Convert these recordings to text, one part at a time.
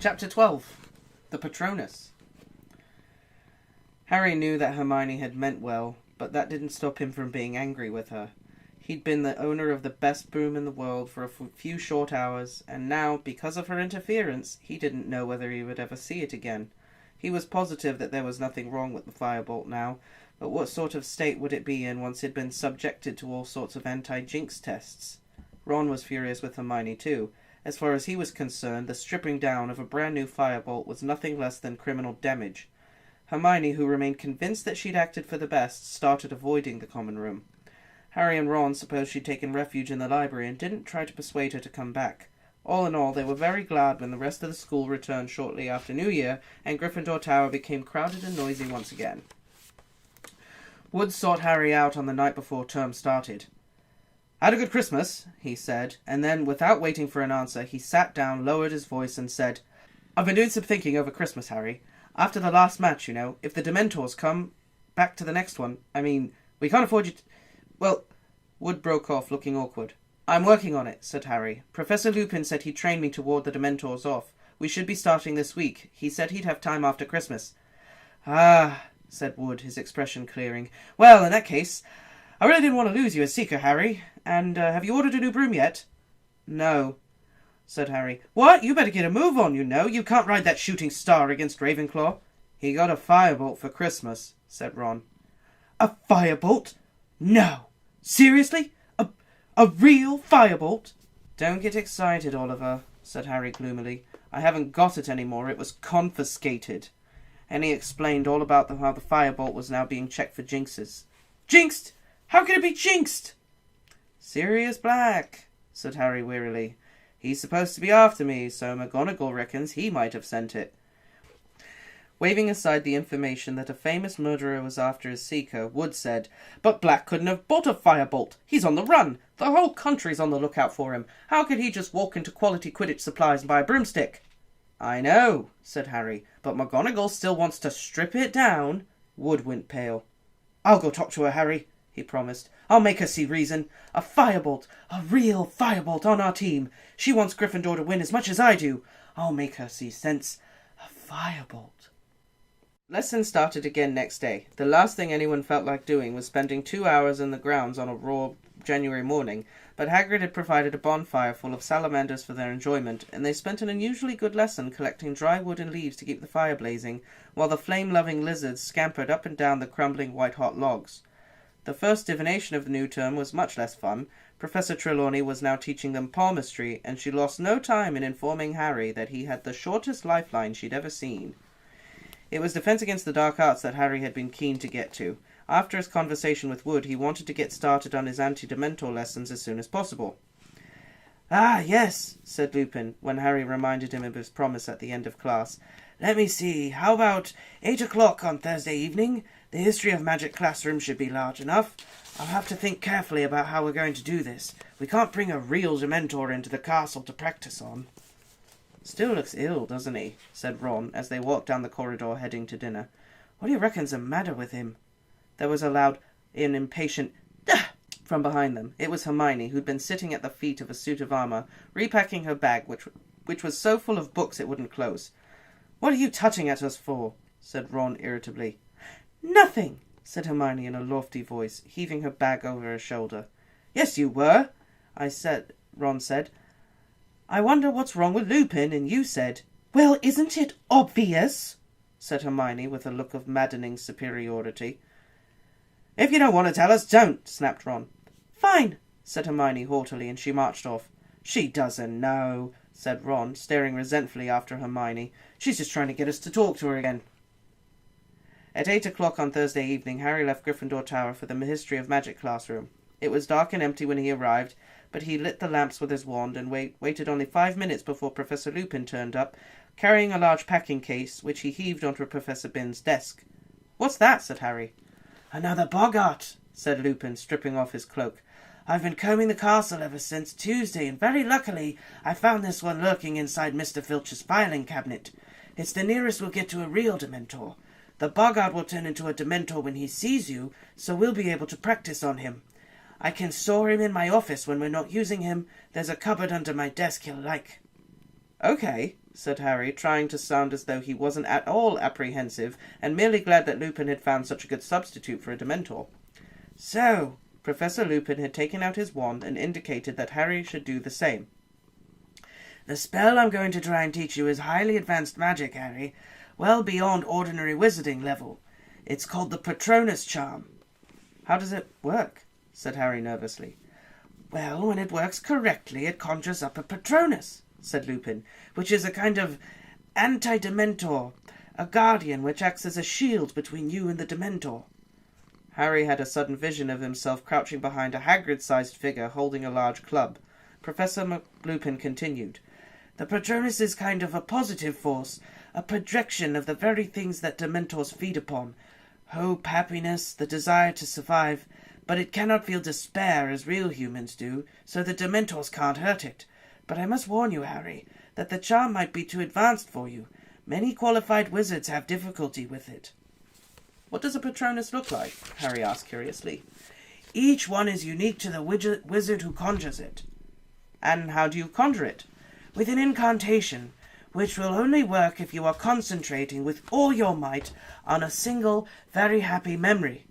Chapter 12. The Patronus. Harry knew that Hermione had meant well, but that didn't stop him from being angry with her. He'd been the owner of the best broom in the world for a few short hours, and now, because of her interference, he didn't know whether he would ever see it again. He was positive that there was nothing wrong with the firebolt now, but what sort of state would it be in once it had been subjected to all sorts of anti-jinx tests? Ron was furious with Hermione too. As far as he was concerned, the stripping down of a brand new firebolt was nothing less than criminal damage. Hermione, who remained convinced that she'd acted for the best, started avoiding the common room. Harry and Ron supposed she'd taken refuge in the library and didn't try to persuade her to come back. All in all, they were very glad when the rest of the school returned shortly after New Year and Gryffindor Tower became crowded and noisy once again. Wood sought Harry out on the night before term started. "Had a good Christmas," he said, and then, without waiting for an answer, he sat down, lowered his voice, and said, "I've been doing some thinking over Christmas, Harry. After the last match, you know, if the Dementors come back to the next one, we can't afford you to... Well..." Wood broke off, looking awkward. "I'm working on it," said Harry. "Professor Lupin said he'd train me to ward the Dementors off. We should be starting this week. He said he'd have time after Christmas." "Ah," said Wood, his expression clearing. "Well, in that case, I really didn't want to lose you as Seeker, Harry. And have you ordered a new broom yet?" "No," said Harry. "What? You better get a move on, you know. You can't ride that shooting star against Ravenclaw." "He got a firebolt for Christmas," said Ron. "A firebolt? No. Seriously? A real firebolt?" "Don't get excited, Oliver," said Harry gloomily. "I haven't got it anymore. It was confiscated." And he explained all about how the firebolt was now being checked for jinxes. "Jinxed? How can it be jinxed?" "Sirius Black," said Harry wearily. "He's supposed to be after me, so McGonagall reckons he might have sent it." Waving aside the information that a famous murderer was after his Seeker, Wood said, "But Black couldn't have bought a firebolt. He's on the run. The whole country's on the lookout for him. How could he just walk into Quality Quidditch Supplies and buy a broomstick?" "I know," said Harry, "but McGonagall still wants to strip it down." Wood went pale. "I'll go talk to her, Harry," he promised. "I'll make her see reason. A firebolt, a real firebolt on our team. She wants Gryffindor to win as much as I do. I'll make her see sense. A firebolt." Lesson started again next day. The last thing anyone felt like doing was spending 2 hours in the grounds on a raw January morning, but Hagrid had provided a bonfire full of salamanders for their enjoyment, and they spent an unusually good lesson collecting dry wood and leaves to keep the fire blazing, while the flame-loving lizards scampered up and down the crumbling white-hot logs. The first divination of the new term was much less fun. Professor Trelawney was now teaching them palmistry, and she lost no time in informing Harry that he had the shortest lifeline she'd ever seen. It was Defense Against the Dark Arts that Harry had been keen to get to. After his conversation with Wood, he wanted to get started on his anti-Dementor lessons as soon as possible. "Ah, yes," said Lupin, when Harry reminded him of his promise at the end of class. "Let me see, how about 8 o'clock on Thursday evening? The History of Magic classroom should be large enough. I'll have to think carefully about how we're going to do this. We can't bring a real Dementor into the castle to practice on." "Still looks ill, doesn't he?" said Ron, as they walked down the corridor heading to dinner. "What do you reckon's the matter with him?" There was a loud and impatient "Ugh!" from behind them. It was Hermione, who'd been sitting at the feet of a suit of armour, repacking her bag, which was so full of books it wouldn't close. "What are you touching at us for?" said Ron irritably. "Nothing," said Hermione in a lofty voice, heaving her bag over her shoulder. "Yes, you were," Ron said. "I wonder what's wrong with Lupin," and you said, "Well, isn't it obvious?" said Hermione with a look of maddening superiority. "If you don't want to tell us, don't," snapped Ron. "Fine," said Hermione haughtily, and she marched off. "She doesn't know," said Ron, staring resentfully after Hermione. "She's just trying to get us to talk to her again." At 8 o'clock on Thursday evening, Harry left Gryffindor Tower for the History of Magic classroom. It was dark and empty when he arrived, but he lit the lamps with his wand and waited only 5 minutes before Professor Lupin turned up, carrying a large packing case, which he heaved onto Professor Binns' desk. "What's that?" said Harry. "Another boggart," said Lupin, stripping off his cloak. "I've been combing the castle ever since Tuesday, and very luckily I found this one lurking inside Mr. Filch's filing cabinet. It's the nearest we'll get to a real Dementor. The boggart will turn into a Dementor when he sees you, so we'll be able to practice on him. I can store him in my office when we're not using him. There's a cupboard under my desk he'll like." "Okay," said Harry, trying to sound as though he wasn't at all apprehensive and merely glad that Lupin had found such a good substitute for a Dementor. "So," Professor Lupin had taken out his wand and indicated that Harry should do the same. "The spell I'm going to try and teach you is highly advanced magic, Harry, well beyond ordinary wizarding level. It's called the Patronus charm." "How does it work?" said Harry nervously. "Well, when it works correctly, it conjures up a Patronus," said Lupin, "which is a kind of anti-Dementor, a guardian which acts as a shield between you and the Dementor." Harry had a sudden vision of himself crouching behind a Hagrid-sized figure holding a large club. Professor Lupin continued, "The Patronus is kind of a positive force, a projection of the very things that Dementors feed upon. Hope, happiness, the desire to survive, but it cannot feel despair as real humans do, so the Dementors can't hurt it. But I must warn you, Harry, that the charm might be too advanced for you. Many qualified wizards have difficulty with it." "What does a Patronus look like?" Harry asked curiously. "Each one is unique to the wizard who conjures it." "And how do you conjure it?" "With an incantation, which will only work if you are concentrating with all your might on a single, very happy memory."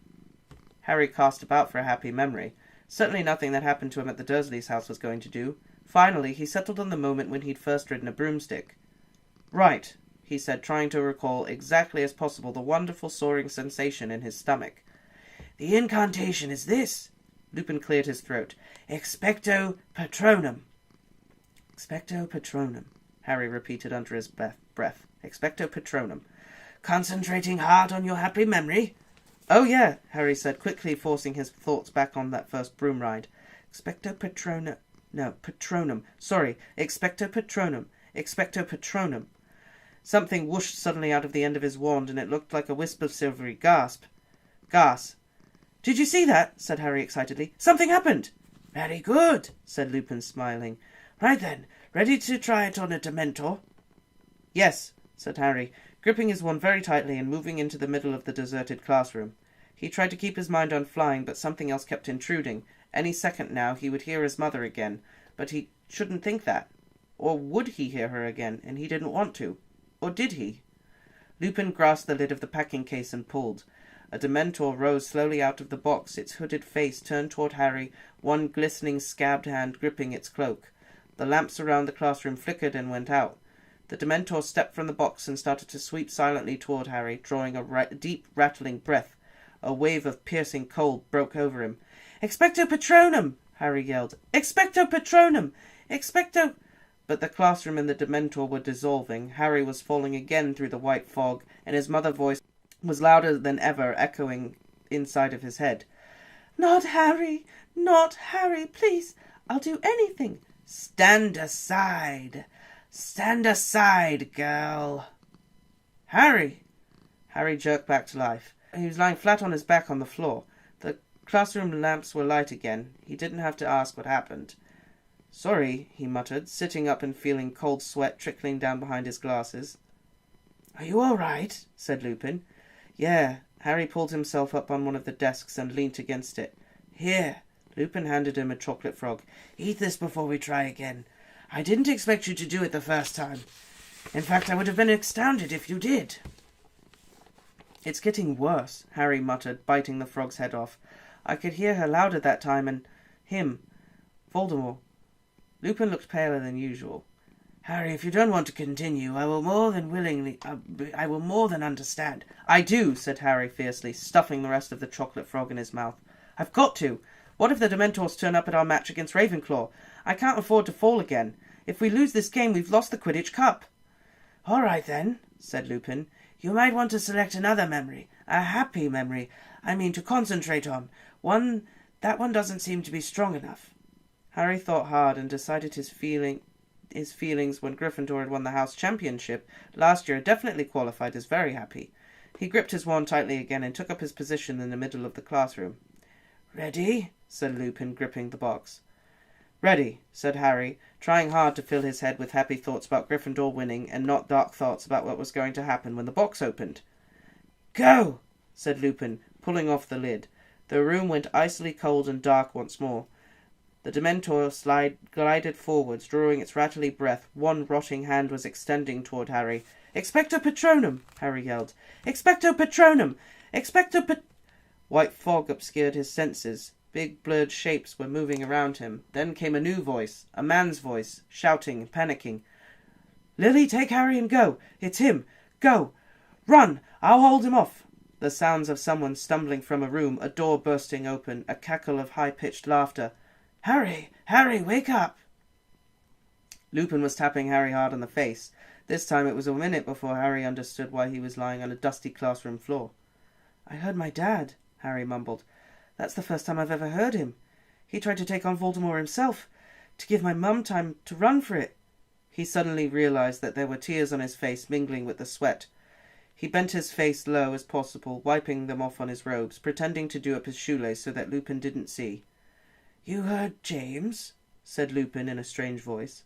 Harry cast about for a happy memory. Certainly nothing that happened to him at the Dursleys' house was going to do. Finally, he settled on the moment when he'd first ridden a broomstick. "Right," he said, trying to recall exactly as possible the wonderful soaring sensation in his stomach. "The incantation is this." Lupin cleared his throat. "Expecto Patronum." "Expecto Patronum," Harry repeated under his breath. "Expecto Patronum. Concentrating hard on your happy memory?" "Oh, yeah," Harry said, quickly forcing his thoughts back on that first broom ride. "Expecto Patronum. No, Patronum. Sorry, Expecto Patronum. Expecto Patronum." Something whooshed suddenly out of the end of his wand, and it looked like a wisp of silvery gas. "Did you see that?" said Harry excitedly. "Something happened." "Very good," said Lupin, smiling. "Right then, ready to try it on a Dementor?" "Yes," said Harry, gripping his wand very tightly and moving into the middle of the deserted classroom. He tried to keep his mind on flying, but something else kept intruding. Any second now he would hear his mother again, but he shouldn't think that. Or would he hear her again, and he didn't want to? Or did he? Lupin grasped the lid of the packing case and pulled. A Dementor rose slowly out of the box, its hooded face turned toward Harry, one glistening scabbed hand gripping its cloak. The lamps around the classroom flickered and went out. The Dementor stepped from the box and started to sweep silently toward Harry, drawing a deep, rattling breath. A wave of piercing cold broke over him. "Expecto Patronum!" Harry yelled. "Expecto Patronum! Expecto—" But the classroom and the Dementor were dissolving. Harry was falling again through the white fog, and his mother's voice was louder than ever, echoing inside of his head. "Not Harry! Not Harry! Please! I'll do anything!" "Stand aside! Stand aside, girl!" "Harry!" Harry jerked back to life. He was lying flat on his back on the floor. The classroom lamps were light again. He didn't have to ask what happened. "Sorry," he muttered, sitting up and feeling cold sweat trickling down behind his glasses. "Are you all right?" said Lupin. "Yeah." Harry pulled himself up on one of the desks and leant against it. "Here." Lupin handed him a chocolate frog. "Eat this before we try again. I didn't expect you to do it the first time. In fact, I would have been astounded if you did." "It's getting worse," Harry muttered, biting the frog's head off. "I could hear her louder that time, and him. Voldemort." Lupin looked paler than usual. "Harry, if you don't want to continue, I will more than understand." "I do," said Harry fiercely, stuffing the rest of the chocolate frog in his mouth. "I've got to. What if the Dementors turn up at our match against Ravenclaw? I can't afford to fall again. If we lose this game, we've lost the Quidditch Cup." "All right, then," said Lupin. "You might want to select another memory. A happy memory, to concentrate on. That one doesn't seem to be strong enough." Harry thought hard and decided his feelings when Gryffindor had won the house championship last year definitely qualified as very happy. He gripped his wand tightly again and took up his position in the middle of the classroom. "Ready?" said Lupin, gripping the box. "Ready," said Harry, trying hard to fill his head with happy thoughts about Gryffindor winning and not dark thoughts about what was going to happen when the box opened. "Go!" said Lupin, pulling off the lid. The room went icily cold and dark once more. The Dementor glided forwards, drawing its rattly breath. One rotting hand was extending toward Harry. "Expecto Patronum!" Harry yelled. "Expecto Patronum! Expecto Pat—" White fog obscured his senses. Big blurred shapes were moving around him. Then came a new voice, a man's voice, shouting, panicking. "Lily, take Harry and go! It's him! Go! Run! I'll hold him off!" The sounds of someone stumbling from a room, a door bursting open, a cackle of high-pitched laughter. "Harry! Harry, wake up!" Lupin was tapping Harry hard on the face. This time it was a minute before Harry understood why he was lying on a dusty classroom floor. "I heard my dad," Harry mumbled. "That's the first time I've ever heard him. He tried to take on Voldemort himself, to give my mum time to run for it." He suddenly realized that there were tears on his face mingling with the sweat. He bent his face low as possible, wiping them off on his robes, pretending to do up his shoelace so that Lupin didn't see. "You heard James?" said Lupin in a strange voice.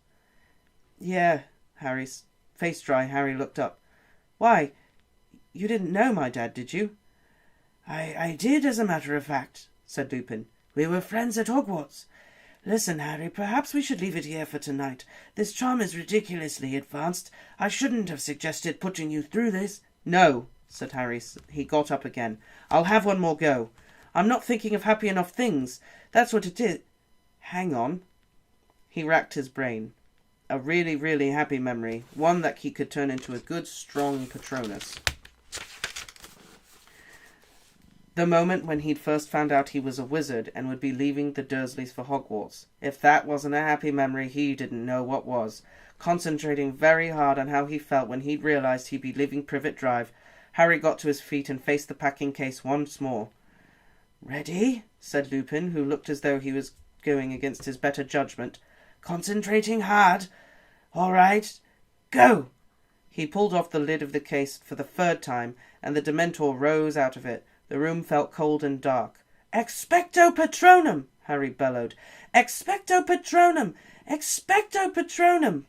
"Yeah." Harry's face dry, Harry looked up. "Why, you didn't know my dad, did you?" I did, as a matter of fact," said Lupin. "We were friends at Hogwarts. Listen, Harry, perhaps we should leave it here for tonight. This charm is ridiculously advanced. I shouldn't have suggested putting you through this." "No," said Harry. He got up again. "I'll have one more go. I'm not thinking of happy enough things. That's what it is. Hang on." He racked his brain. A really, really happy memory. One that he could turn into a good, strong Patronus. The moment when he'd first found out he was a wizard and would be leaving the Dursleys for Hogwarts. If that wasn't a happy memory, he didn't know what was. Concentrating very hard on how he felt when he'd realized he'd be leaving Privet Drive, Harry got to his feet and faced the packing case once more. "Ready?" said Lupin, who looked as though he was going against his better judgment. "Concentrating hard. All right. Go!" He pulled off the lid of the case for the third time, and the Dementor rose out of it. The room felt cold and dark. "Expecto Patronum!" Harry bellowed. "Expecto Patronum! Expecto Patronum!"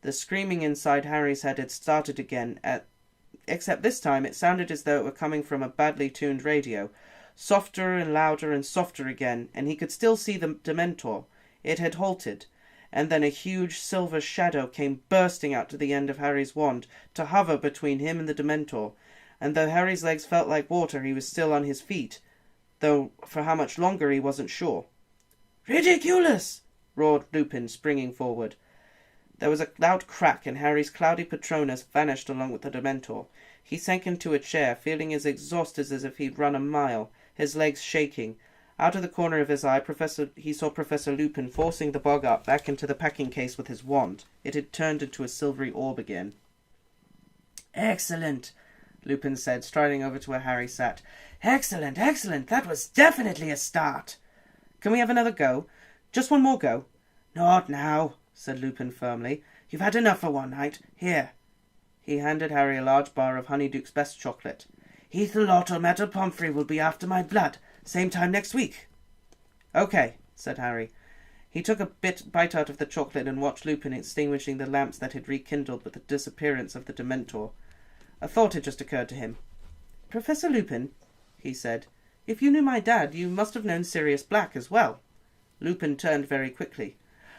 The screaming inside Harry's head had started again, except this time it sounded as though it were coming from a badly tuned radio. Softer and louder and softer again, and he could still see the Dementor. It had halted, and then a huge silver shadow came bursting out to the end of Harry's wand, to hover between him and the Dementor. And though Harry's legs felt like water, he was still on his feet, though for how much longer he wasn't sure. "Ridiculous!" roared Lupin, springing forward. There was a loud crack, and Harry's cloudy Patronus vanished along with the Dementor. He sank into a chair, feeling as exhausted as if he'd run a mile, his legs shaking. Out of the corner of his eye, he saw Professor Lupin forcing the Boggart back into the packing case with his wand. It had turned into a silvery orb again. "Excellent," Lupin said, striding over to where Harry sat. "Excellent, excellent. That was definitely a start." "Can we have another go? Just one more go?" "Not now," said Lupin firmly. "You've had enough for one night. Here." He handed Harry a large bar of Honeyduke's best chocolate. "Ethelot or Metal Pomfrey will be after my blood. Same time next week." "Okay," said Harry. He took a bite out of the chocolate and watched Lupin extinguishing the lamps that had rekindled with the disappearance of the Dementor. A thought had just occurred to him. "Professor Lupin," he said, "if you knew my dad, you must have known Sirius Black as well." Lupin turned very quickly.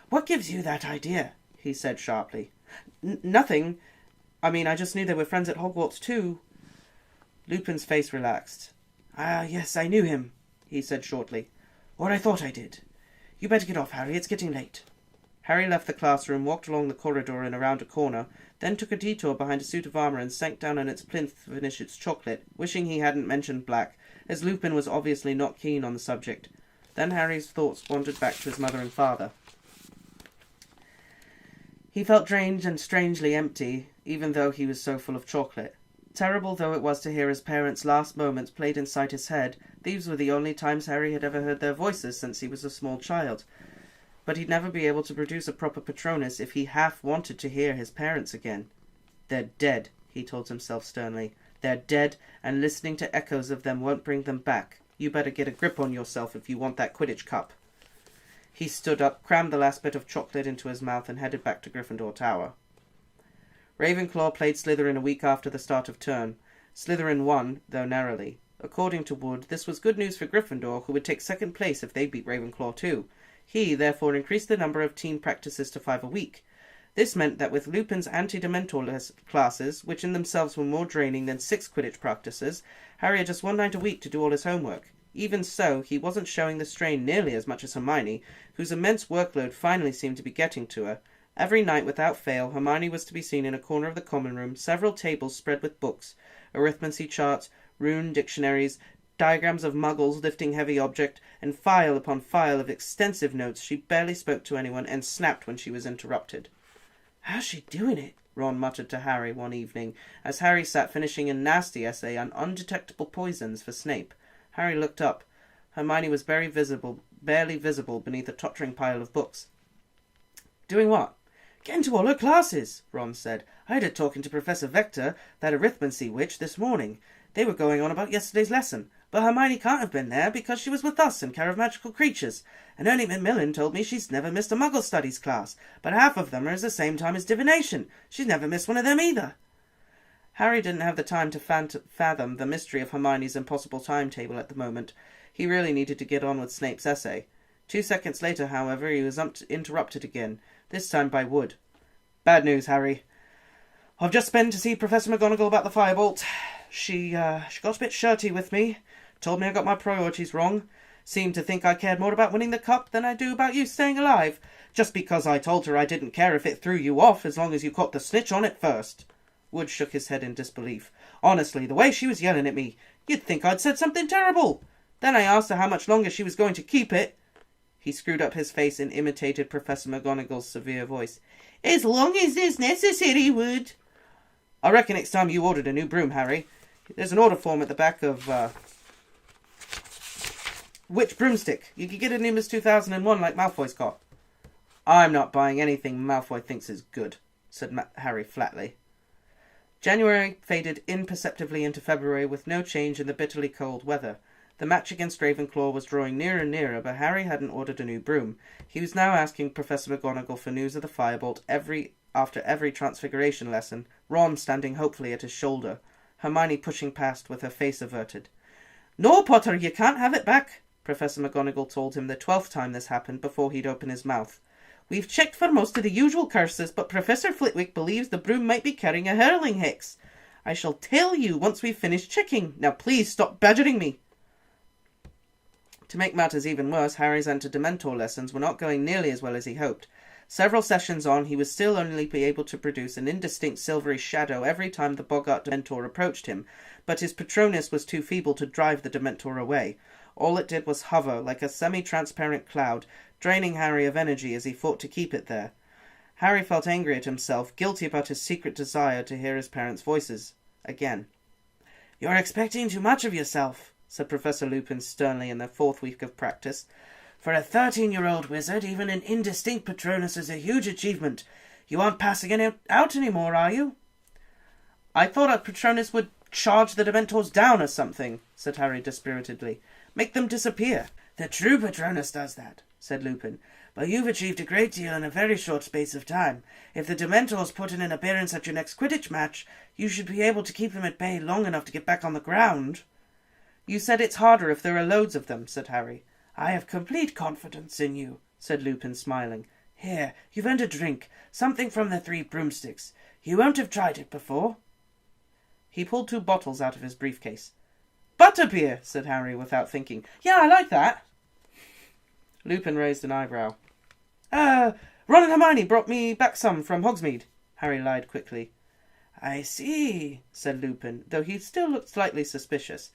"What gives you that idea?" he said sharply. Nothing. I just knew they were friends at Hogwarts too." Lupin's face relaxed. "Ah, yes, I knew him," he said shortly. "Or I thought I did. You better get off, Harry. It's getting late." Harry left the classroom, walked along the corridor and around a corner, then took a detour behind a suit of armour and sank down on its plinth to finish its chocolate, wishing he hadn't mentioned Black, as Lupin was obviously not keen on the subject. Then Harry's thoughts wandered back to his mother and father. He felt drained and strangely empty, even though he was so full of chocolate. Terrible though it was to hear his parents' last moments played inside his head, these were the only times Harry had ever heard their voices since he was a small child. But he'd never be able to produce a proper Patronus if he half wanted to hear his parents again. "They're dead," he told himself sternly. "They're dead, and listening to echoes of them won't bring them back. You better get a grip on yourself if you want that Quidditch cup." He stood up, crammed the last bit of chocolate into his mouth, and headed back to Gryffindor Tower. Ravenclaw played Slytherin a week after the start of term. Slytherin won, though narrowly. According to Wood, this was good news for Gryffindor, who would take second place if they beat Ravenclaw too. He, therefore, increased the number of team practices to 5 a week. This meant that with Lupin's anti-Dementor classes, which in themselves were more draining than 6 Quidditch practices, Harry had just one night a week to do all his homework. Even so, he wasn't showing the strain nearly as much as Hermione, whose immense workload finally seemed to be getting to her. Every night, without fail, Hermione was to be seen in a corner of the common room, several tables spread with books, arithmancy charts, rune dictionaries, diagrams of muggles lifting heavy object, and file upon file of extensive notes. She barely spoke to anyone, and snapped when she was interrupted. "How's she doing it?" Ron muttered to Harry one evening, as Harry sat finishing a nasty essay on undetectable poisons for Snape. Harry looked up. Hermione was barely visible beneath a tottering pile of books. "Doing what?" "Getting to all her classes," Ron said. "I had her talking to Professor Vector, that arithmancy witch, this morning. They were going on about yesterday's lesson. But Hermione can't have been there because she was with us in Care of Magical Creatures. And Ernie McMillan told me she's never missed a Muggle Studies class, but half of them are at the same time as Divination. She's never missed one of them either." Harry didn't have the time to fathom the mystery of Hermione's impossible timetable at the moment. He really needed to get on with Snape's essay. 2 seconds later, however, he was interrupted again, this time by Wood. "Bad news, Harry. I've just been to see Professor McGonagall about the firebolt. She got a bit shirty with me. Told me I got my priorities wrong. Seemed to think I cared more about winning the cup than I do about you staying alive. Just because I told her I didn't care if it threw you off as long as you caught the snitch on it first." Wood shook his head in disbelief. "Honestly, the way she was yelling at me, you'd think I'd said something terrible. Then I asked her how much longer she was going to keep it." He screwed up his face and imitated Professor McGonagall's severe voice. "As long as is necessary, Wood." "I reckon it's time you ordered a new broom, Harry. There's an order form at the back of, Which broomstick? You could get a Nimbus 2001 like Malfoy's got." "I'm not buying anything Malfoy thinks is good," said Harry flatly. January faded imperceptibly into February with no change in the bitterly cold weather. The match against Ravenclaw was drawing nearer and nearer, but Harry hadn't ordered a new broom. He was now asking Professor McGonagall for news of the firebolt after every Transfiguration lesson, Ron standing hopefully at his shoulder, Hermione pushing past with her face averted. "No, Potter, you can't have it back," Professor McGonagall told him the 12th time this happened before he'd open his mouth. "We've checked for most of the usual curses, but Professor Flitwick believes the broom might be carrying a hurling hex. I shall tell you once we've finished checking. Now please stop badgering me." To make matters even worse, Harry's anti-Dementor lessons were not going nearly as well as he hoped. Several sessions on, he was still only able to produce an indistinct silvery shadow every time the Boggart Dementor approached him, but his Patronus was too feeble to drive the Dementor away. All it did was hover, like a semi-transparent cloud, draining Harry of energy as he fought to keep it there. Harry felt angry at himself, guilty about his secret desire to hear his parents' voices. Again. "You're expecting too much of yourself," said Professor Lupin sternly in the 4th week of practice. "For a 13-year-old wizard, even an indistinct Patronus is a huge achievement. You aren't passing it out anymore, are you?" "I thought a Patronus would charge the Dementors down or something," said Harry dispiritedly. "Make them disappear." "The true Patronus does that," said Lupin. "But you've achieved a great deal in a very short space of time. If the Dementors put in an appearance at your next Quidditch match, you should be able to keep them at bay long enough to get back on the ground." "You said it's harder if there are loads of them," said Harry. "I have complete confidence in you," said Lupin, smiling. "Here, you've earned a drink, something from the 3 broomsticks. You won't have tried it before." He pulled 2 bottles out of his briefcase. "Butterbeer," said Harry without thinking. "Yeah, I like that." Lupin raised an eyebrow. Ron and Hermione brought me back some from Hogsmeade," Harry lied quickly. "I see," said Lupin, though he still looked slightly suspicious.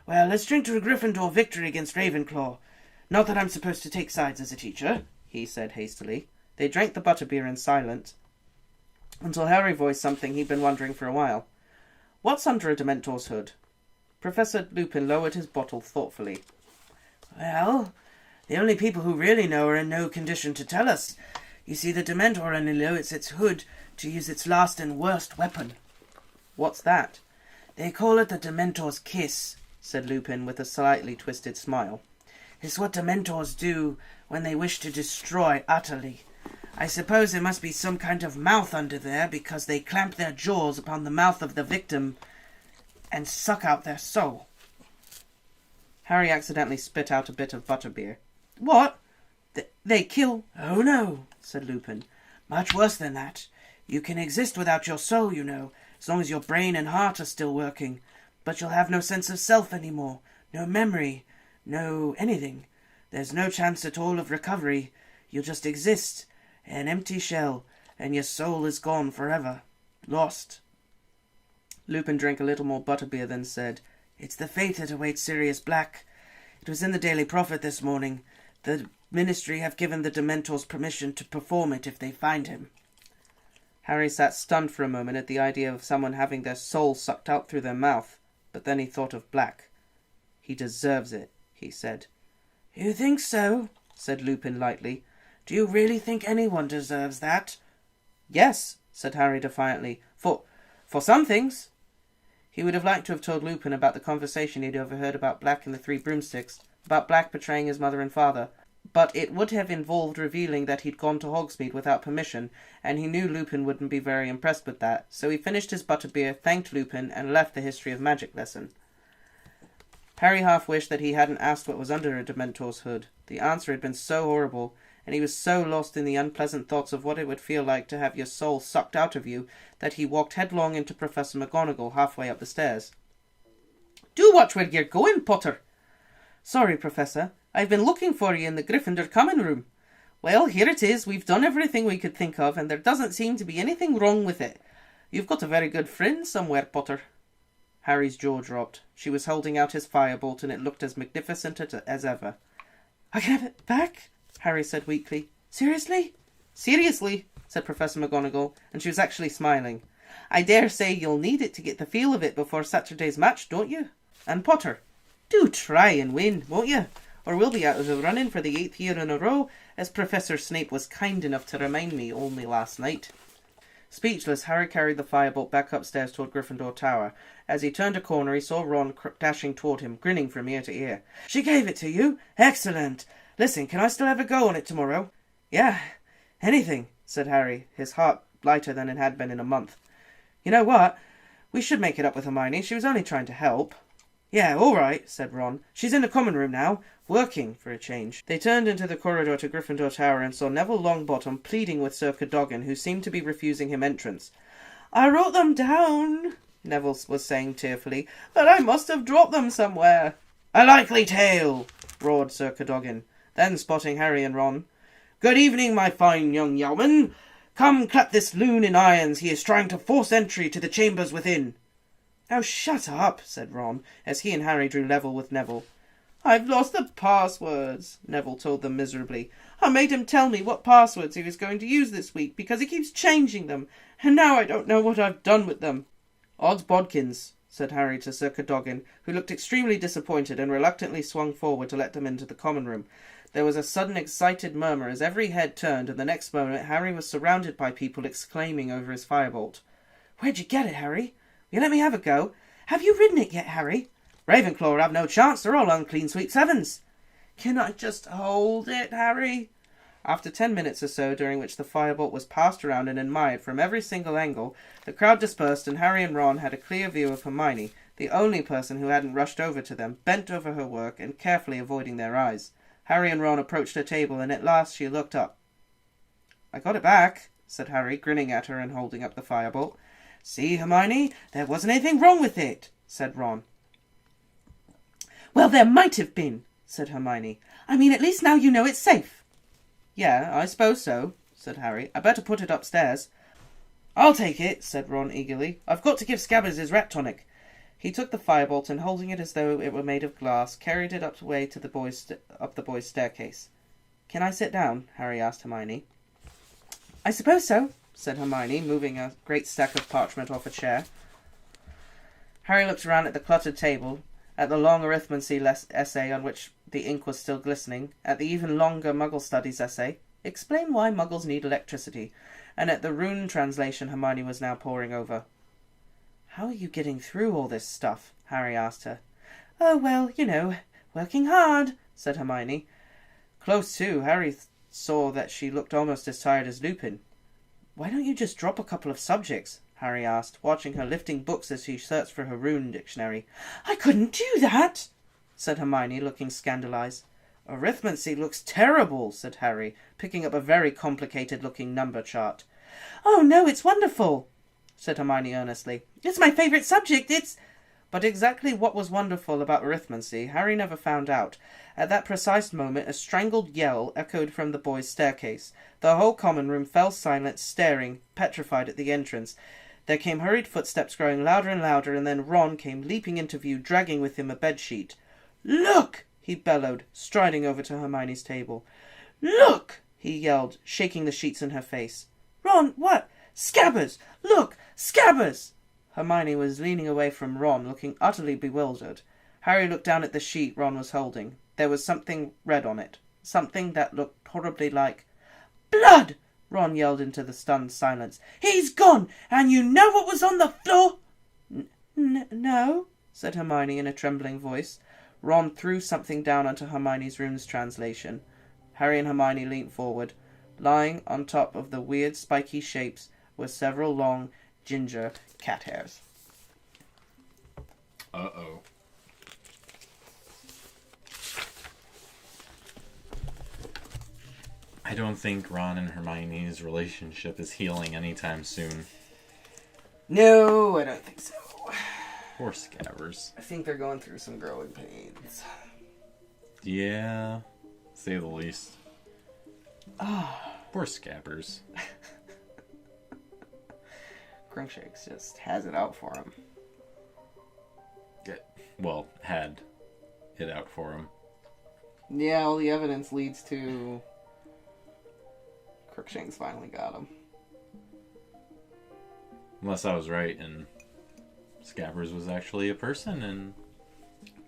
"Well, let's drink to a Gryffindor victory against Ravenclaw. Not that I'm supposed to take sides as a teacher," he said hastily. They drank the butterbeer in silence, until Harry voiced something he'd been wondering for a while. "What's under a Dementor's hood?" Professor Lupin lowered his bottle thoughtfully. "Well, the only people who really know are in no condition to tell us. You see, the Dementor only lowers its hood to use its last and worst weapon." "What's that?" "They call it the Dementor's kiss," said Lupin with a slightly twisted smile. "It's what Dementors do when they wish to destroy utterly. I suppose there must be some kind of mouth under there, because they clamp their jaws upon the mouth of the victim and suck out their soul." Harry accidentally spit out a bit of butterbeer. "What? They kill... Oh, no, said Lupin. Much worse than that. You can exist without your soul, you know, as long as your brain and heart are still working. But you'll have no sense of self any more, no memory, no anything. There's no chance at all of recovery. You'll just exist, an empty shell, and your soul is gone forever. Lost. Lupin drank a little more butterbeer, then said, It's the fate that awaits Sirius Black. It was in the Daily Prophet this morning. The Ministry have given the Dementors permission to perform it if they find him. Harry sat stunned for a moment at the idea of someone having their soul sucked out through their mouth, but then he thought of Black. He deserves it, he said. You think so? Said Lupin lightly. Do you really think anyone deserves that? Yes, said Harry defiantly. For some things. He would have liked to have told Lupin about the conversation he'd overheard about Black and the Three Broomsticks, about Black betraying his mother and father, but it would have involved revealing that he'd gone to Hogsmeade without permission, and he knew Lupin wouldn't be very impressed with that, so he finished his butterbeer, thanked Lupin, and left the history of magic lesson. Harry half wished that he hadn't asked what was under a Dementor's hood. The answer had been so horrible, and he was so lost in the unpleasant thoughts of what it would feel like to have your soul sucked out of you that he walked headlong into Professor McGonagall halfway up the stairs. Do watch where you're going, Potter. Sorry, Professor. I've been looking for you in the Gryffindor common room. Well, here it is. We've done everything we could think of, and there doesn't seem to be anything wrong with it. You've got a very good friend somewhere, Potter. Harry's jaw dropped. She was holding out his firebolt, and it looked as magnificent as ever. I can have it back? Harry said weakly. Seriously? Seriously, said Professor McGonagall, and she was actually smiling. I dare say you'll need it to get the feel of it before Saturday's match, don't you? And Potter, do try and win, won't you? Or we'll be out of the running for the 8th year in a row, as Professor Snape was kind enough to remind me only last night. Speechless, Harry carried the firebolt back upstairs toward Gryffindor Tower. As he turned a corner, he saw Ron dashing toward him, grinning from ear to ear. She gave it to you? Excellent! Listen, can I still have a go on it tomorrow? Yeah, anything, said Harry, his heart lighter than it had been in a month. You know what? We should make it up with Hermione. She was only trying to help. Yeah, all right, said Ron. She's in the common room now, working for a change. They turned into the corridor to Gryffindor Tower and saw Neville Longbottom pleading with Sir Cadogan, who seemed to be refusing him entrance. I wrote them down, Neville was saying tearfully, but I must have dropped them somewhere. A likely tale, roared Sir Cadogan. Then, spotting Harry and Ron, Good evening, my fine young yeoman. Come, clap this loon in irons. He is trying to force entry to the chambers within. Oh, shut up, said Ron, as he and Harry drew level with Neville. I've lost the passwords, Neville told them miserably. I made him tell me what passwords he was going to use this week, because he keeps changing them, and now I don't know what I've done with them. Odds bodkins, said Harry to Sir Cadogan, who looked extremely disappointed and reluctantly swung forward to let them into the common room. There was a sudden excited murmur as every head turned, and the next moment Harry was surrounded by people exclaiming over his firebolt. Where'd you get it, Harry? Will you let me have a go? Have you ridden it yet, Harry? Ravenclaw have no chance. They're all unclean sweep sevens. Can I just hold it, Harry? After 10 minutes or so, during which the firebolt was passed around and admired from every single angle, the crowd dispersed and Harry and Ron had a clear view of Hermione, the only person who hadn't rushed over to them, bent over her work and carefully avoiding their eyes. Harry and Ron approached her table, and at last she looked up. I got it back, said Harry, grinning at her and holding up the firebolt. See, Hermione, there wasn't anything wrong with it, said Ron. Well, there might have been, said Hermione. I mean, at least now you know it's safe. Yeah, I suppose so, said Harry. I better put it upstairs. I'll take it, said Ron eagerly. I've got to give Scabbers his rat tonic. He took the firebolt and, holding it as though it were made of glass, carried it up the way to up the boys' staircase. Can I sit down? Harry asked Hermione. I suppose so, said Hermione, moving a great stack of parchment off a chair. Harry looked around at the cluttered table, at the long arithmancy essay on which the ink was still glistening, at the even longer Muggle Studies essay, Explain Why Muggles Need Electricity, and at the rune translation Hermione was now poring over. How are you getting through all this stuff? Harry asked her. Oh, well, you know, working hard, said Hermione. Close to, Harry saw that she looked almost as tired as Lupin. Why don't you just drop a couple of subjects? Harry asked, watching her lifting books as she searched for her rune dictionary. I couldn't do that, said Hermione, looking scandalized. Arithmancy looks terrible, said Harry, picking up a very complicated-looking number chart. Oh, no, it's wonderful, said Hermione earnestly. It's my favourite subject, it's... But exactly what was wonderful about arithmancy, Harry never found out. At that precise moment, a strangled yell echoed from the boys' staircase. The whole common room fell silent, staring, petrified at the entrance. There came hurried footsteps growing louder and louder, and then Ron came leaping into view, dragging with him a bedsheet. "Look!" he bellowed, striding over to Hermione's table. "Look!" he yelled, shaking the sheets in her face. Ron, what? Scabbers! Look! Scabbers! Hermione was leaning away from Ron, looking utterly bewildered. Harry looked down at the sheet Ron was holding. There was something red on it. Something that looked horribly like... "Blood!" Ron yelled into the stunned silence. "He's gone! And you know what was on the floor?" No, said Hermione in a trembling voice. Ron threw something down onto Hermione's rune's translation. Harry and Hermione leant forward. Lying on top of the weird spiky shapes were several long, ginger cat hairs. Uh-oh. I don't think Ron and Hermione's relationship is healing anytime soon. No, I don't think so. Poor Scabbers. I think they're going through some growing pains. Yeah, say the least. Poor Scabbers. Crookshanks just has it out for him. Well, had it out for him. Yeah, all the evidence leads to... Crookshanks finally got him. Unless I was right and Scabbers was actually a person and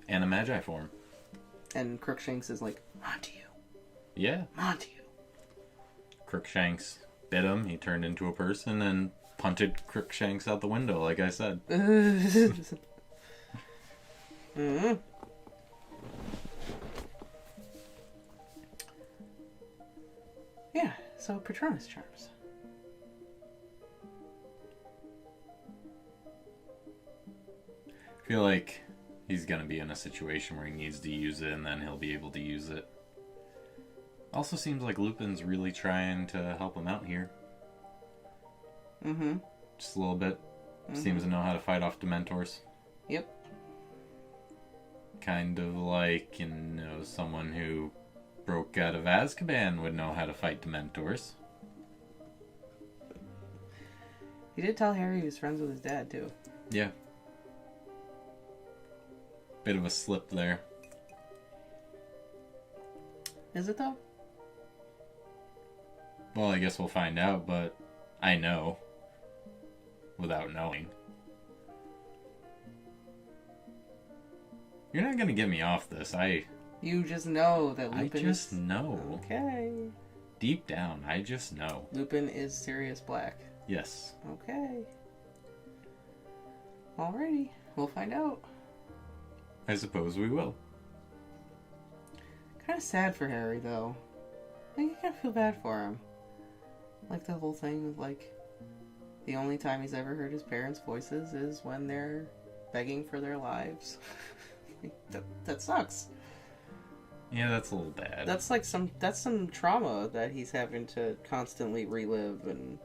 Animagi form. And Crookshanks is like, onto you. Yeah. Onto you. Crookshanks bit him, he turned into a person and punted Crookshanks out the window, like I said. Mm-hmm. Yeah, so Patronus charms. I feel like he's gonna be in a situation where he needs to use it and then he'll be able to use it. Also seems like Lupin's really trying to help him out here. Mm-hmm. Just a little bit. Seems to know how to fight off Dementors. Yep. Kind of like, someone who broke out of Azkaban would know how to fight Dementors. He did tell Harry he was friends with his dad, too. Yeah. Bit of a slip there. Is it, though? Well, I guess we'll find out, but I know. Without knowing. You're not gonna get me off this. You just know that Lupin I just know. Okay. Deep down, I just know. Lupin is Sirius Black. Yes. Okay. Alrighty. We'll find out. I suppose we will. Kind of sad for Harry, though. Like, you kind of feel bad for him. Like, the whole thing with, like, the only time he's ever heard his parents' voices is when they're begging for their lives. that sucks. Yeah, that's a little bad. That's like some trauma that he's having to constantly relive and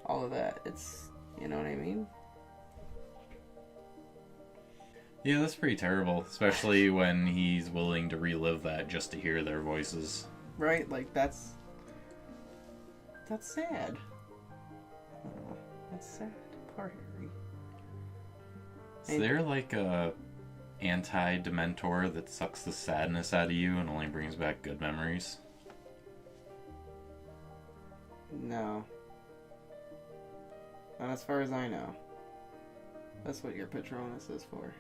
all of that. It's, you know what I mean? Yeah, that's pretty terrible, especially when he's willing to relive that just to hear their voices. Right? Like, that's sad. Oh, that's sad. Poor Harry. Is there like a anti-Dementor that sucks the sadness out of you and only brings back good memories? No. Not as far as I know. That's what your Patronus is for.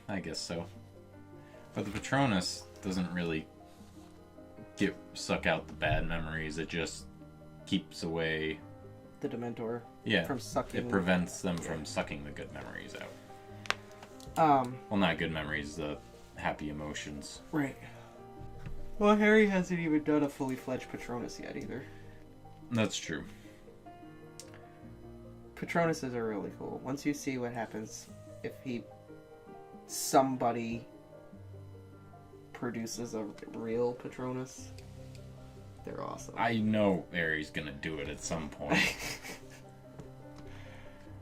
I guess so. But the Patronus doesn't really suck out the bad memories. It just keeps away The Dementor. Yeah, From sucking. it prevents them from sucking the good memories out. Well, not good memories, the happy emotions. Right. Well, Harry hasn't even done a fully fledged Patronus yet either. That's true. Patronuses are really cool. Once you see what happens if somebody produces a real Patronus. They're awesome. I know Harry's gonna do it at some point.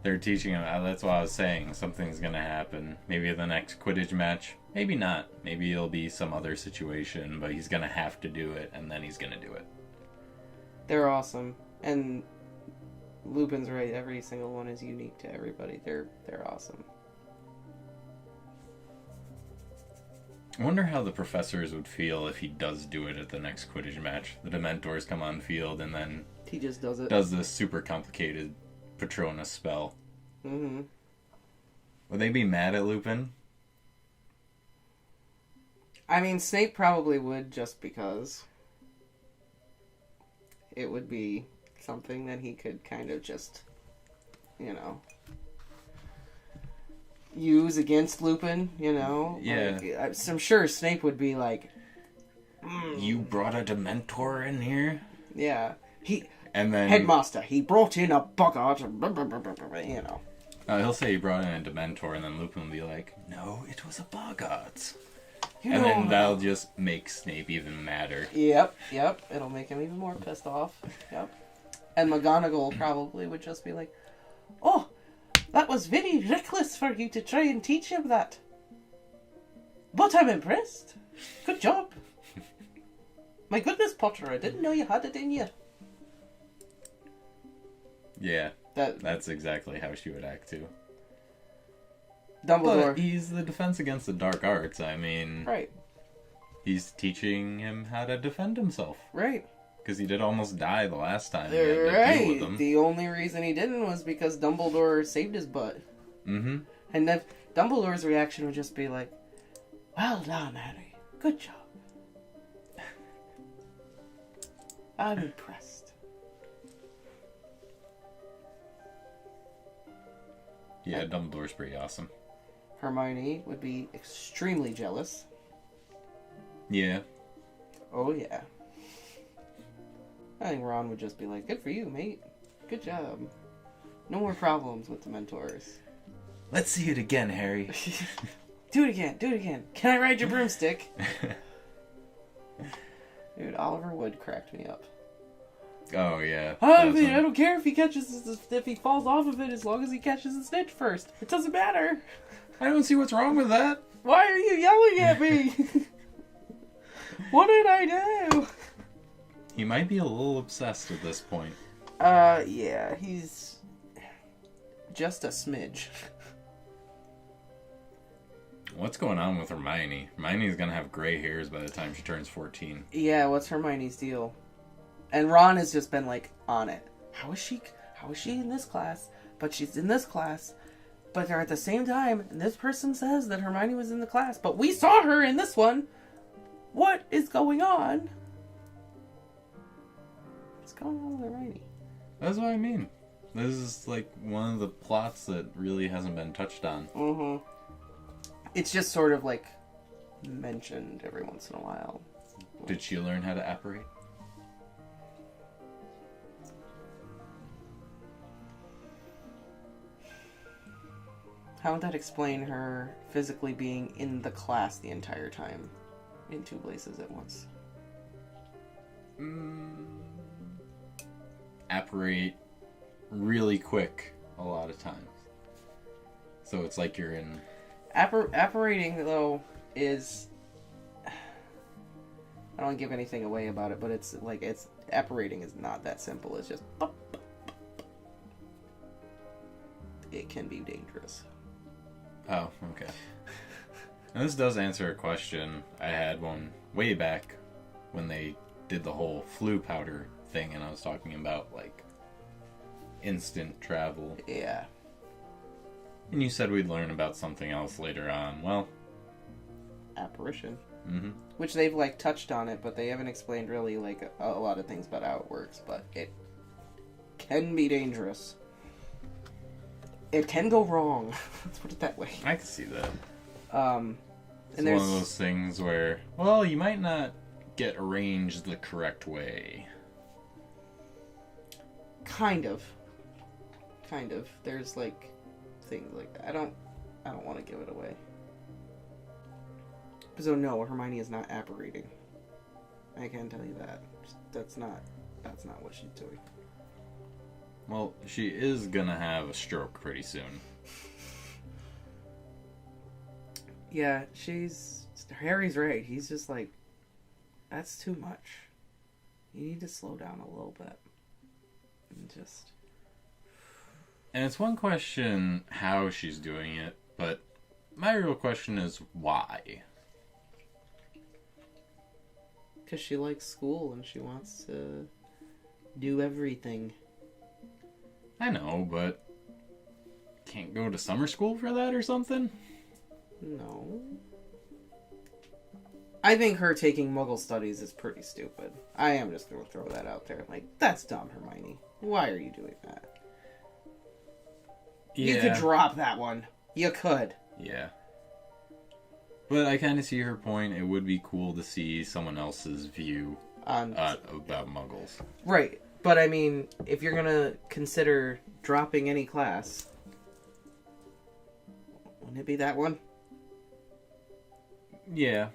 They're teaching him. That's what I was saying. Something's gonna happen. Maybe the next Quidditch match. Maybe not. Maybe it'll be some other situation. But he's gonna have to do it, and then he's gonna do it. They're awesome, and Lupin's right. Every single one is unique to everybody. They're awesome. I wonder how the professors would feel if he does do it at the next Quidditch match. The Dementors come on field, and then He just does it. does this super complicated Patronus spell. Mm-hmm. Would they be mad at Lupin? I mean, Snape probably would, just because it would be something that he could kind of just, use against Lupin, Yeah. Like, I'm sure Snape would be like, You brought a Dementor in here? yeah. And then Headmaster, he brought in a boggart, he'll say he brought in a Dementor, and then Lupin will be like, no, it was a Boggart. You And know- then that'll just make Snape even madder. Yep. It'll make him even more pissed off. Yep. And McGonagall probably would just be like, oh, that was very reckless for you to try and teach him that. But I'm impressed. Good job. My goodness, Potter, I didn't know you had it in you. Yeah, That that's exactly how she would act too. Dumbledore. But he's the defense against the dark arts. I mean, Right. he's teaching him how to defend himself. Right. Because he did almost die the last time he had to deal with Right. them. The only reason he didn't was because Dumbledore saved his butt. Mm-hmm. And then Dumbledore's reaction would just be like, well done, Harry. Good job. I'm impressed. Yeah, Dumbledore's pretty awesome. Hermione would be extremely jealous. Yeah. Oh, yeah. I think Ron would just be like, good for you, mate. Good job. No more problems with the mentors. Let's see it again, Harry. Do it again. Can I ride your broomstick? Dude, Oliver Wood cracked me up. Oh, yeah. I That's mean, I when- don't care if he falls off of it as long as he catches the snitch first. It doesn't matter. I don't see what's wrong with that. Why are you yelling at me? What did I do? He might be a little obsessed at this point. Yeah, he's just a smidge. What's going on with Hermione? Hermione's gonna have gray hairs by the time she turns 14. Yeah, what's Hermione's deal? And Ron has just been like on it. How is she in this class? But she's in this class. But they're at the same time, and this person says that Hermione was in the class, but we saw her in this one. What is going on? What's going on with Hermione? That's what I mean. This is like one of the plots that really hasn't been touched on. Mm-hmm. It's just sort of like mentioned every once in a while. Did she learn how to apparate? How would that explain her physically being in the class the entire time? In two places at once. Apparate really quick a lot of times. So it's like you're in... Apparating, though, is... I don't want to give anything away about it, but apparating is not that simple. It's just... It can be dangerous. Oh, okay. And this does answer a question. I had one way back when they did the whole flu powder thing, and I was talking about, like, instant travel. Yeah. And you said we'd learn about something else later on. Well... Apparition. Mm-hmm. Which they've, touched on it, but they haven't explained really, a lot of things about how it works, but it can be dangerous. It can go wrong. Let's put it that way. I can see that. And It's there's one of those things where, well, you might not get arranged the correct way. kind of. There's things like that. I don't want to give it away. So no, Hermione is not apparating. I can tell you that. That's not what she's doing. Well, she is gonna have a stroke pretty soon. Yeah, Harry's right. He's just like, that's too much. You need to slow down a little bit. And it's one question how she's doing it, but my real question is why? Because she likes school and she wants to do everything. I know, but can't go to summer school for that or something? No. I think her taking Muggle studies is pretty stupid. I am just going to throw that out there. Like, that's dumb, Hermione. Why are you doing that? Yeah. You could drop that one. You could. Yeah. But I kind of see her point. It would be cool to see someone else's view about Muggles. Right. But, I mean, if you're going to consider dropping any class, wouldn't it be that one? Yeah.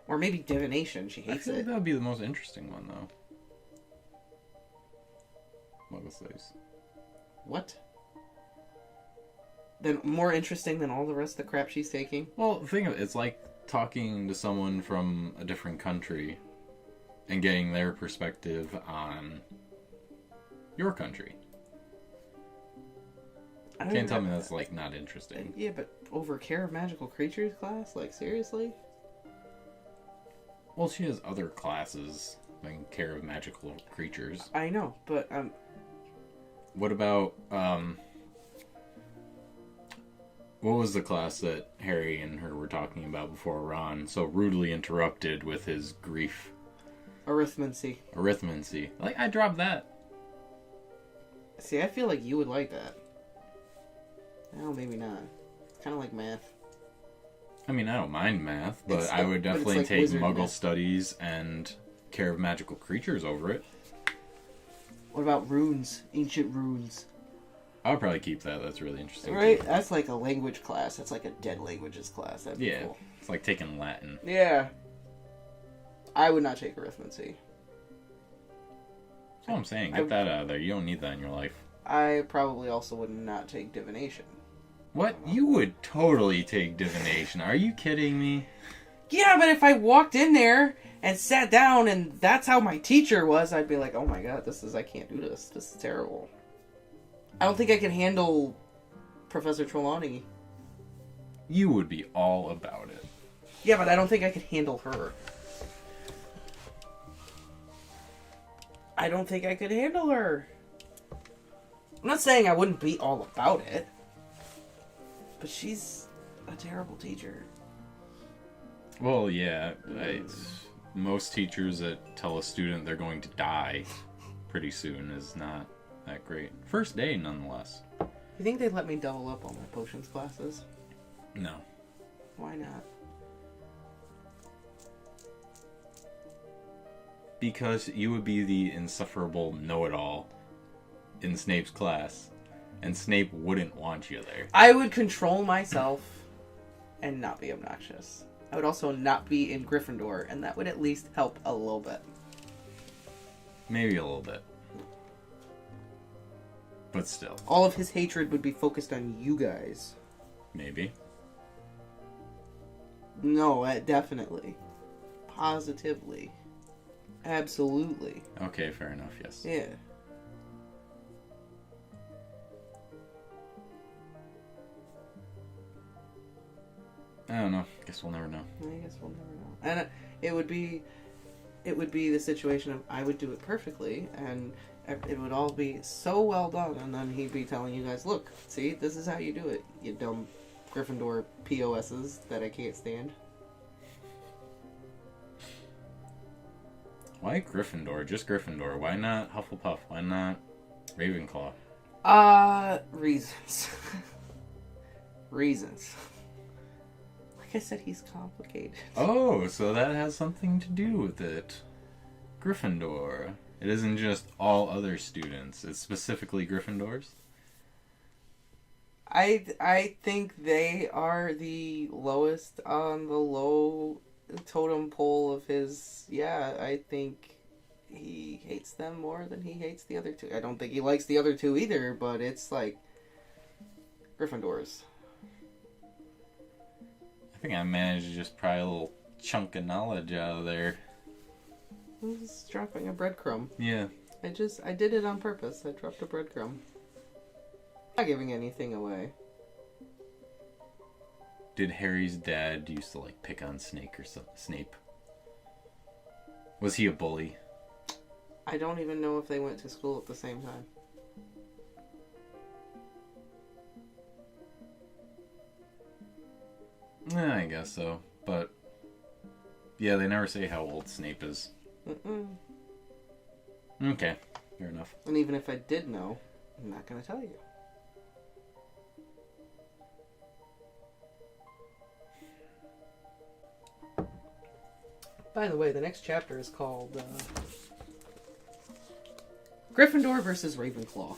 Or maybe divination. She hates I feel it. like that would be the most interesting one, though. Muggle studies. What? Then more interesting than all the rest of the crap she's taking? Well, think of it. It's like talking to someone from a different country and getting their perspective on your country. Can't tell me that's, like, not interesting. Yeah, but over Care of Magical Creatures class? Like, seriously? Well, she has other classes than Care of Magical Creatures. I know, but, What about, what was the class that Harry and her were talking about before Ron so rudely interrupted with his grief? Arithmancy. Arithmancy. Like, I dropped that. See, I feel like you would like that. Oh, maybe not. Kind of like math. I mean, I don't mind math, but It's I would but it's definitely like take wizard Muggle math. Studies and Care of Magical Creatures over it. What about runes? Ancient runes. I would probably keep that. That's really interesting. Right? too. That's like a language class. That's like a dead languages class. That'd be Yeah. cool. It's like taking Latin. Yeah. I would not take arithmancy. That's what I'm saying. Get that out of there. You don't need that in your life. I probably also would not take divination. What? You would totally take divination. Are you kidding me? Yeah, but if I walked in there and sat down and that's how my teacher was, I'd be like, oh my god, I can't do this. This is terrible. I don't think I can handle Professor Trelawney. You would be all about it. Yeah, but I don't think I could handle her. I don't think I could handle her. I'm not saying I wouldn't be all about it. But she's a terrible teacher. Well, yeah. Most teachers that tell a student they're going to die pretty soon is not that great. First day, nonetheless. You think they'd let me double up on my potions classes? No. Why not? Because you would be the insufferable know-it-all in Snape's class. And Snape wouldn't want you there. I would control myself and not be obnoxious. I would also not be in Gryffindor, and that would at least help a little bit. Maybe a little bit. But still. All of his hatred would be focused on you guys. Maybe. No, definitely. Positively. Absolutely. Okay, fair enough, yes. Yeah. I don't know. Guess we'll never know. I guess we'll never know. And it would be the situation of I would do it perfectly, and it would all be so well done, and then he'd be telling you guys, look, see, this is how you do it, you dumb Gryffindor POSs that I can't stand. Why Gryffindor? Just Gryffindor. Why not Hufflepuff? Why not Ravenclaw? Reasons. Reasons. Like I said, he's complicated. Oh, so that has something to do with it. Gryffindor. It isn't just all other students. It's specifically Gryffindors? I think they are the lowest on the low totem pole of his. Yeah, I think he hates them more than he hates the other two. I don't think he likes the other two either, but it's like Gryffindors. I think I managed to just pry a little chunk of knowledge out of there. I'm just dropping a breadcrumb. Yeah. I did it on purpose. I dropped a breadcrumb. Not giving anything away. Did Harry's dad used to like pick on Snape? Was he a bully? I don't even know if they went to school at the same time. I guess so. But yeah, they never say how old Snape is. Mm-mm. Okay, fair enough. And even if I did know, I'm not going to tell you. By the way, the next chapter is called Gryffindor versus Ravenclaw.